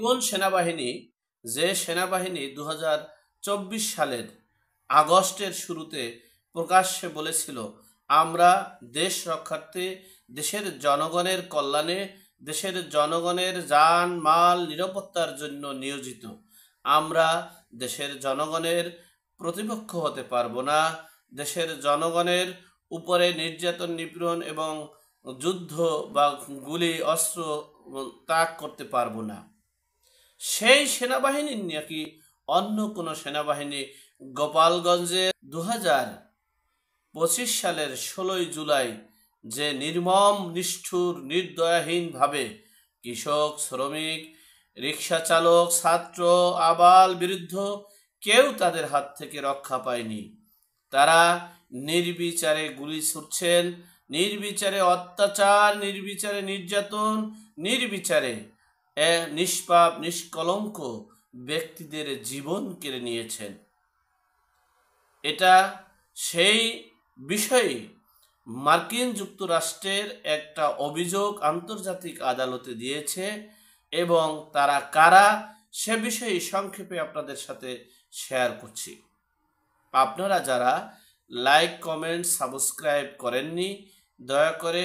কোন সেনাবাহিনী, যে সেনাবাহিনী 2024 সালের আগস্টের শুরুতে প্রকাশ্যে বলেছিল আমরা দেশ রক্ষার্থে, দেশের জনগণের কল্যাণে, দেশের জনগণের জান মাল নিরাপত্তার জন্য নিয়োজিত, আমরা দেশের জনগণের প্রতিপক্ষ হতে পারবো না, দেশের জনগণের উপরে নির্যাতন নিপীড়ন এবং যুদ্ধ বা গুলি অস্ত্র ত্যাগ করতে পারবো না, সেই সেনাবাহিনীর নাকি অন্য কোনো সেনাবাহিনী গোপালগঞ্জে 2025 সালের 16 জুলাই যে নির্মম নিষ্ঠুর নির্দয়াহীনভাবে কৃষক, শ্রমিক, রিক্সা চালক, ছাত্র, আবাল বৃদ্ধ কেউ তাদের হাত থেকে রক্ষা পায়নি। তারা নির্বিচারে গুলি ছুড়ছেন, নির্বিচারে অত্যাচার, নির্বিচারে নির্যাতন, নির্বিচারে নিষ্পাপ নিষ্কলঙ্ক ব্যক্তিদের জীবন কেড়ে নিয়েছেন। এটা সেই বিষয়ে মার্কিন যুক্তরাষ্ট্রের একটা অভিযোগ আন্তর্জাতিক আদালতে দিয়েছে এবং তারা কারা সে বিষয়ে সংক্ষেপে আপনাদের সাথে শেয়ার করছি। আপনারা যারা লাইক কমেন্ট সাবস্ক্রাইব করেননি, দয়া করে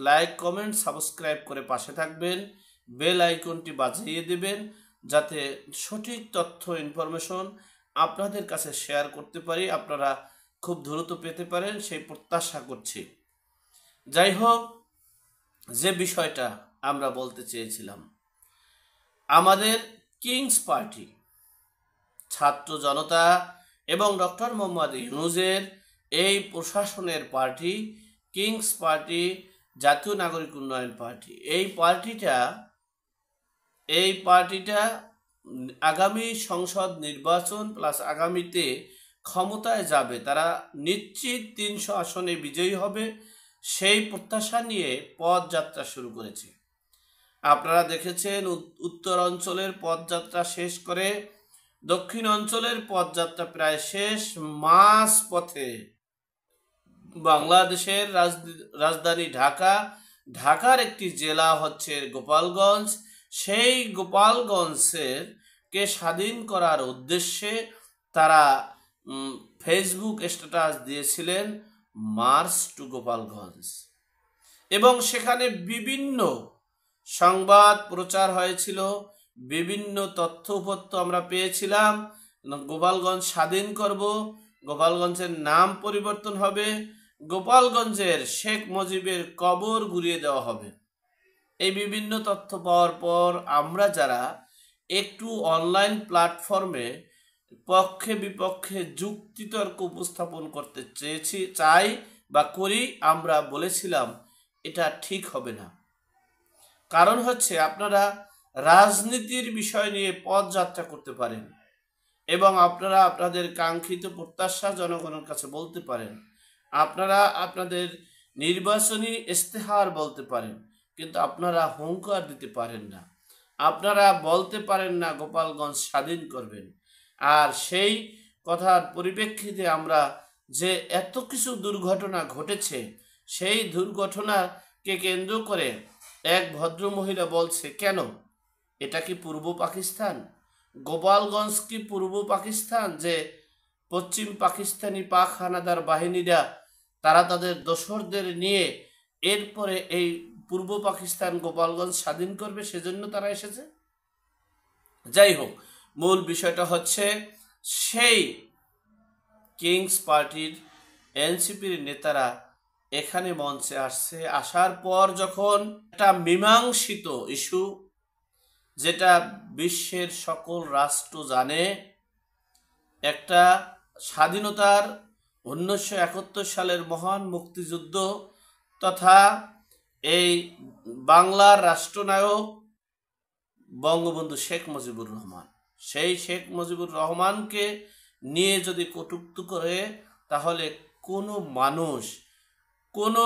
লাইক কমেন্ট সাবস্ক্রাইব করে পাশে থাকবেন, বেল আইকনটি বাজিয়ে দেবেন যাতে সঠিক তথ্য ইনফরমেশন আপনাদের কাছে শেয়ার করতে পারি, আপনারা খুব দ্রুত পেতে পারেন সেই প্রত্যাশা করছি। যাই হোক, যে বিষয়টা আমরা বলতে চেয়েছিলাম, আমাদের কিংস পার্টি, ছাত্র জনতা এবং ডক্টর মোহাম্মদ ইউনূসের এই প্রশাসনের পার্টি কিংস পার্টি, জাতীয় নাগরিক উন্নয়ন পার্টি, এই পার্টিটা আগামী সংসদ নির্বাচন প্লাস আগামীতে ক্ষমতায় যাবে, তারা নিশ্চিত 300 আসনে বিজয়ী হবে, সেই প্রত্যাশা নিয়ে পদযাত্রা শুরু করেছে। আপনারা দেখেছেন উত্তর অঞ্চলের পদযাত্রা শেষ করে দক্ষিণ অঞ্চলের পদযাত্রা প্রায় শেষ, মাঝ পথে বাংলাদেশের রাজধানী ঢাকার একটি জেলা হচ্ছে গোপালগঞ্জ, সেই গোপালগঞ্জের কে স্বাধীন করার উদ্দেশ্যে তারা ফেসবুক স্ট্যাটাস দিয়েছিলেন মার্চ টু গোপালগঞ্জ, এবং সেখানে বিভিন্ন সংবাদ প্রচার হয়েছিল, বিভিন্ন তথ্য উপত্য আমরা পেয়েছিলাম। গোপালগঞ্জ স্বাধীন করব, গোপালগঞ্জের নাম পরিবর্তন হবে, গোপালগঞ্জের শেখ মুজিবের কবর গুঁড়িয়ে দেওয়া হবে। এই বিভিন্ন তথ্য পাওয়ার পর আমরা যারা একটু অনলাইন প্ল্যাটফর্মে পক্ষে বিপক্ষে যুক্তিতর্ক উপস্থাপন করতে চাই বা করি, আমরা বলেছিলাম এটা ঠিক হবে না। কারণ হচ্ছে আপনারা রাজনীতির বিষয় নিয়ে পদযাত্রা করতে পারেন এবং আপনারা আপনাদের কাঙ্ক্ষিত প্রত্যাশা জনগণের কাছে বলতে পারেন, আপনারা আপনাদের নির্বাচনী ইস্তেহার বলতে পারেন, কিন্তু আপনারা হুঙ্কার দিতে পারেন না, আপনারা বলতে পারেন না গোপালগঞ্জ স্বাধীন করবেন। আর সেই কথার পরিপ্রেক্ষিতে আমরা যে এত কিছু দুর্ঘটনা ঘটেছে, সেই দুর্ঘটনাকে কেন্দ্র করে এক ভদ্রমহিলা বলছে, কেন এটা কি পূর্ব পাকিস্তান? গোপালগঞ্জ কি পূর্ব পাকিস্তান যে পশ্চিম পাকিস্তানি পাক হানাদার বাহিনীরা তারা তাদের দোসরদের নিয়ে এরপরে এই পূর্ব পাকিস্তান গোপালগঞ্জ স্বাধীন করবে, সেজন্য তারা এসেছে? যাই হোক, মূল বিষয়টা হচ্ছে সেই কিংস পার্টির এনসিপির নেতারা এখানে মঞ্চে আসছে, আসার পর যখন একটা মীমাংসিত ইস্যু, যেটা বিশ্বের সকল রাষ্ট্র জানে, একটা স্বাধীনতার 1971 সালের মহান মুক্তিযুদ্ধ তথা এই বাংলার রাষ্ট্রনায়ক বঙ্গবন্ধু শেখ মুজিবুর রহমান, সেই শেখ মুজিবুর রহমানকে নিয়ে যদি কটূক্তি করে, তাহলে কোনো মানুষ, কোনো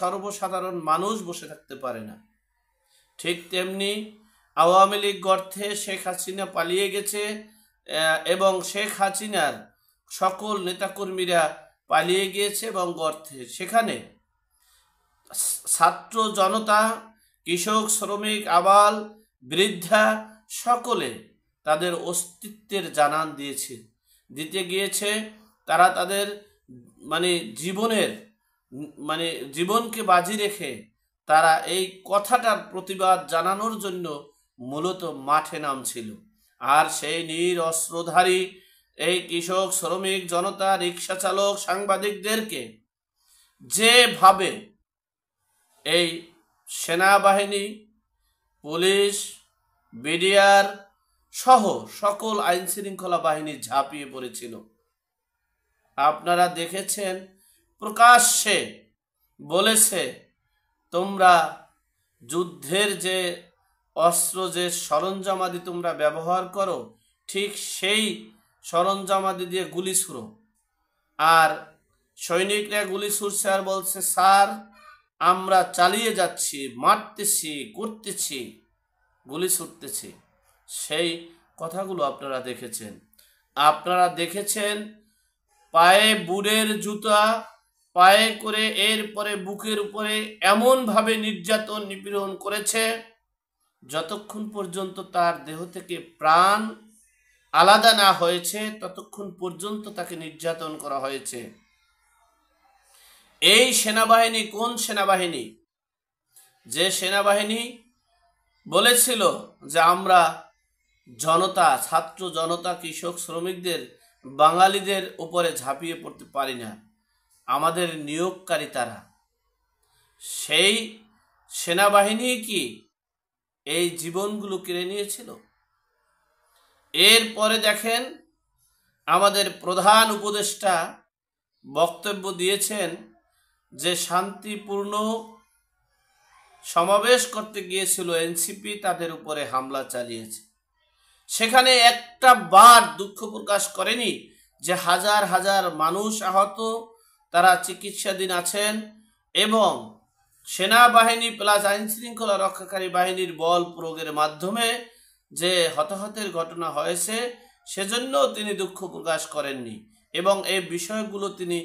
সর্বসাধারণ মানুষ বসে থাকতে পারে না। ঠিক তেমনি আওয়ামী লীগ গর্তে শেখ হাসিনা পালিয়ে গেছে এবং শেখ হাসিনার সকল নেতাকর্মীরা পালিয়ে গিয়েছে এবং গর্তে, সেখানে ছাত্র জনতা, কৃষক, শ্রমিক, আবাল বৃদ্ধা সকলে তাদের অস্তিত্বের জানান দিতে গিয়েছে। তারা তাদের জীবনকে বাজি রেখে তারা এই কথাটার প্রতিবাদ জানানোর জন্য মূলত মাঠে নামছিল। আর সেই অস্ত্রধারী এই কৃষক, শ্রমিক, জনতা, রিক্সা চালক, সাংবাদিকদেরকে যেভাবে এই সেনাবাহিনী, পুলিশ, বিডিআর সহ সকল আইন শৃঙ্খলা বাহিনী ঝাঁপিয়ে পড়েছিল। আপনারা দেখেছেন, প্রকাশ্যে বলেছে, তোমরা যুদ্ধের যে অস্ত্র, যে সরঞ্জামাদি তোমরা ব্যবহার করো, ঠিক সেই সরঞ্জামাদি দিয়ে গুলি ছুড়ো। আর সৈনিকরা গুলি ছুড়ছে আর বলছে, স্যার আমরা চালিয়ে যাচ্ছি, মারতেছি, করতেছি, গুলি ছুটতেছি। সেই কথাগুলো আপনারা দেখেছেন। পায়ে বুটের জুতা পায়ে করে এরপরে বুকের উপরে এমনভাবে নির্যাতন নিপীড়ন করেছে যতক্ষণ পর্যন্ত তার দেহ থেকে প্রাণ আলাদা না হয়েছে ততক্ষণ পর্যন্ত তাকে নির্যাতন করা হয়েছে। এই সেনাবাহিনী কোন সেনাবাহিনী? যে সেনাবাহিনী বলেছিল যে আমরা জনতা, ছাত্র জনতা, কৃষক, শ্রমিকদের, বাঙালিদের উপরে ঝাঁপিয়ে পড়তে পারি না, আমাদের নিয়োগকারী তারা। সেই সেনাবাহিনী কি এই জীবনগুলো কেড়ে নিয়েছিল? এরপরে দেখেন, আমাদের প্রধান উপদেষ্টা বক্তব্য দিয়েছেন যে শান্তিপূর্ণ সমাবেশ করতে গিয়েছিল এনসিপি, তাদের উপরে হামলা চালিয়েছে। সেখানে একটা বার দুঃখ প্রকাশ করেনি যে হাজার হাজার মানুষ আহত, তারা চিকিৎসাধীন আছেন, এবং সেনাবাহিনী প্লাস আইন শৃঙ্খলা রক্ষাকারী বাহিনীর বল প্রয়োগের মাধ্যমে যে হতাহতের ঘটনা হয়েছে সেজন্য তিনি দুঃখ প্রকাশ করেননি, এবং এই বিষয়গুলো তিনি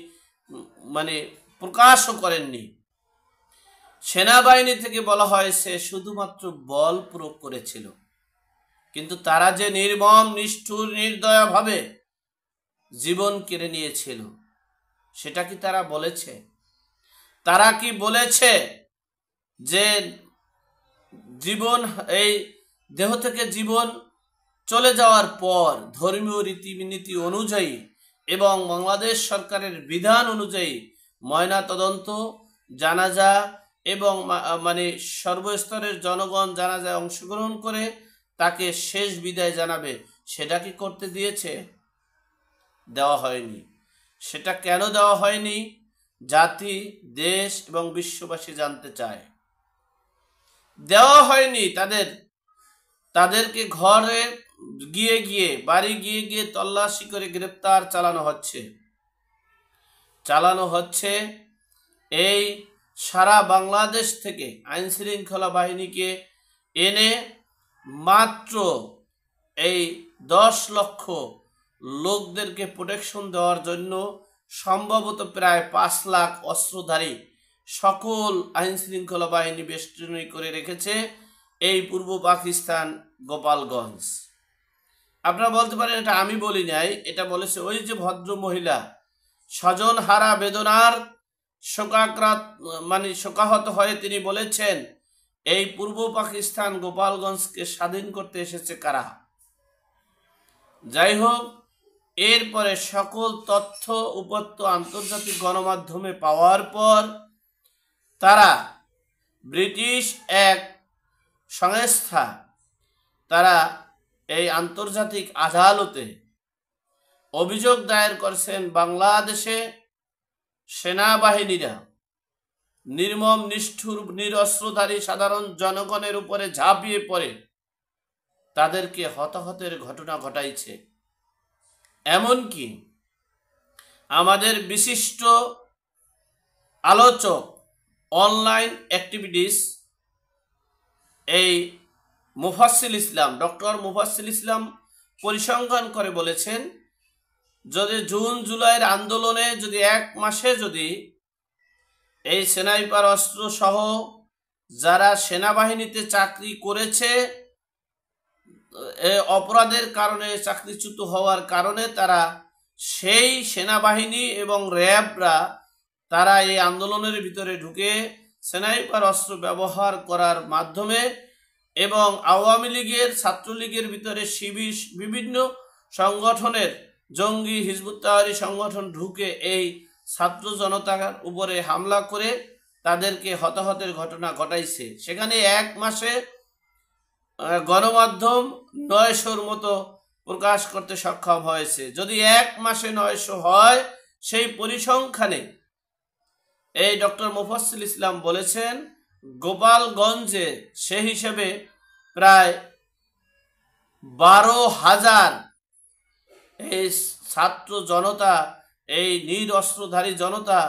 প্রকাশও করেননি। সেনাবাহিনী থেকে বলা হয়েছে শুধুমাত্র বল প্রয়োগ করেছিল, কিন্তু তারা যে নির্মম, নিষ্ঠুর, নির্দয়ভাবে জীবন কেড়ে নিয়েছিল সেটা কি তারা বলেছে? তারা কি বলেছে যে জীবন, এই দেহ থেকে জীবন চলে যাওয়ার পর ধর্মীয় রীতিনীতি অনুযায়ী এবং বাংলাদেশ সরকারের বিধান অনুযায়ী ময়না তদন্ত, জানাজা এবং সর্বস্তরের জনগণ জানাজায় অংশগ্রহণ করে তাকে শেষ বিদায় জানাবে, সেটা কি করতে দিয়েছে? দেওয়া হয়নি। সেটা কেন দেওয়া হয়নি? জাতি, দেশ এবং বিশ্ববাসী জানতে চায়। দেওয়া হয়নি। তাদেরকে ঘরে গিয়ে বাড়ি গিয়ে তল্লাশি করে গ্রেপ্তার চালানো হচ্ছে। এই সারা বাংলাদেশ থেকে আইন শৃঙ্খলা বাহিনীকে এনে মাত্র এই 10 লক্ষ লোকদেরকে প্রোটেকশন দেওয়ার জন্য সম্ভবত প্রায় 5 লাখ অস্ত্রধারী সকল আইন শৃঙ্খলা বাহিনী বেষ্টনী করে রেখেছে এই পূর্ব পাকিস্তান গোপালগঞ্জ। আপনারা বলতে পারেন এটা আমি বলি নাই, এটা বলেছে ওই যে ভদ্র মহিলা, স্বজন হারা বেদনার শোকাহত হয়ে তিনি বলেছেন এই পূর্ব পাকিস্তান গোপালগঞ্জকে স্বাধীন করতে এসেছে কারা। যাই হোক, এরপরে সকল তথ্য উপত্য আন্তর্জাতিক গণমাধ্যমে পাওয়ার পর তারা ব্রিটিশ এক সংস্থা, তারা এই আন্তর্জাতিক আদালতে অভিযোগ দায়ের করেছেন বাংলাদেশে সেনাবাহিনীরা নির্মম, নিষ্ঠুর, নিরস্ত্রধারী সাধারণ জনগণের উপরে ঝাঁপিয়ে পড়ে তাদেরকে হতাহতের ঘটনা ঘটাইছে। এমনকি আমাদের বিশিষ্ট আলোচক, অনলাইন অ্যাক্টিভিটিস এই ডক্টর মুফাসসিল ইসলাম পরিসংখ্যান করে বলেছেন, যদি জুন জুলাইয়ের আন্দোলনে যদি 1 মাসে যদি এই স্নাইপার অস্ত্র সহ যারা সেনাবাহিনীতে চাকরি করেছে অপরাধের কারণে চাকরিচ্যুত হওয়ার কারণে তারা সেই সেনাবাহিনী এবং র্যাবরা তারা এই আন্দোলনের ভিতরে ঢুকে স্নাইপার অস্ত্র ব্যবহার করার মাধ্যমে এবং আওয়ামী লীগের ছাত্রলীগের ভিতরে বিভিন্ন সংগঠনের জঙ্গি হিজবুত তাহরীর সংগঠন ঢুকে এই ছাত্র জনতার উপরে হামলা করে তাদেরকে হতাহতের ঘটনা ঘটাইছে। সেখানে এক মাসে গণমাধ্যম 900-র মতো প্রকাশ করতে সক্ষম হয়েছে। যদি এক মাসে 900 হয়, সেই পরিসংখ্যানে এই ডক্টর মুফাজ্জল ইসলাম বলেছেন গোপালগঞ্জে সে হিসেবে প্রায় 12,000 এই ছাত্র জনতা, এই নিরস্ত্রধারী জনতা,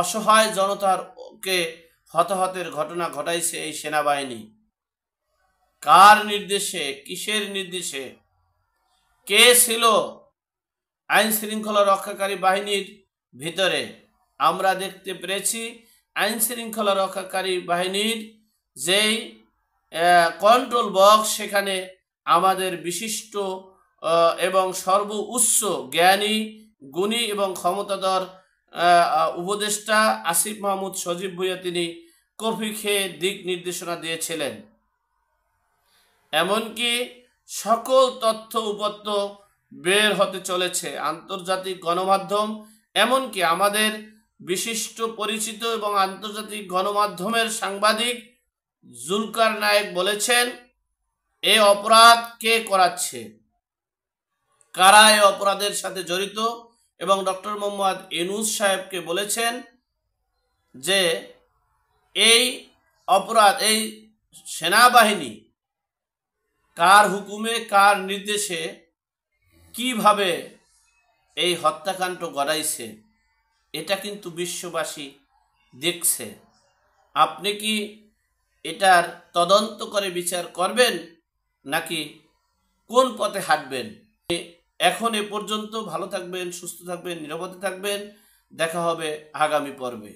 অসহায় জনতারকে হতাহতের ঘটনা ঘটাইছে এই সেনাবাহিনী। কার নির্দেশে, কিসের নির্দেশে, কে ছিল আইন শৃঙ্খলা রক্ষাকারী বাহিনীর ভিতরে? আমরা দেখতে পেরেছি আইন শৃঙ্খলা রক্ষাকারী বাহিনীর যেই কন্ট্রোল বক্স, সেখানে আমাদের বিশিষ্ট এবং সর্বোচ্চ জ্ঞানী, গুণী এবং ক্ষমতাধর উপদেষ্টা আসিফ মাহমুদ সজীব ভুঁইয়া তিনি কফি খেয়ে দিক নির্দেশনা দিয়েছিলেন। এমনকি সকল তথ্য উপাত্ত বের হতে চলেছে আন্তর্জাতিক গণমাধ্যম, এমনকি আমাদের বিশিষ্ট পরিচিত এবং আন্তর্জাতিক গণমাধ্যমের সাংবাদিক জুলকার নায়েক বলেছেন এই অপরাধ কে করাচ্ছে, কারা এই অপরাধের সাথে জড়িত, এবং ডক্টর মোহাম্মদ ইউনূস সাহেবকে বলেছেন যে এই অপরাধ, এই সেনাবাহিনী কার হুকুমে, কার নির্দেশে, কিভাবে এই হত্যাকাণ্ড ঘটাইছে, এটা কিন্তু বিশ্ববাসী দেখছে। আপনি কি এটার তদন্ত করে বিচার করবেন নাকি কোন পথে হাঁটবেন? এখন এ পর্যন্ত। ভালো থাকবেন, সুস্থ থাকবেন, নিরাপদে থাকবেন। দেখা হবে আগামী পর্বে।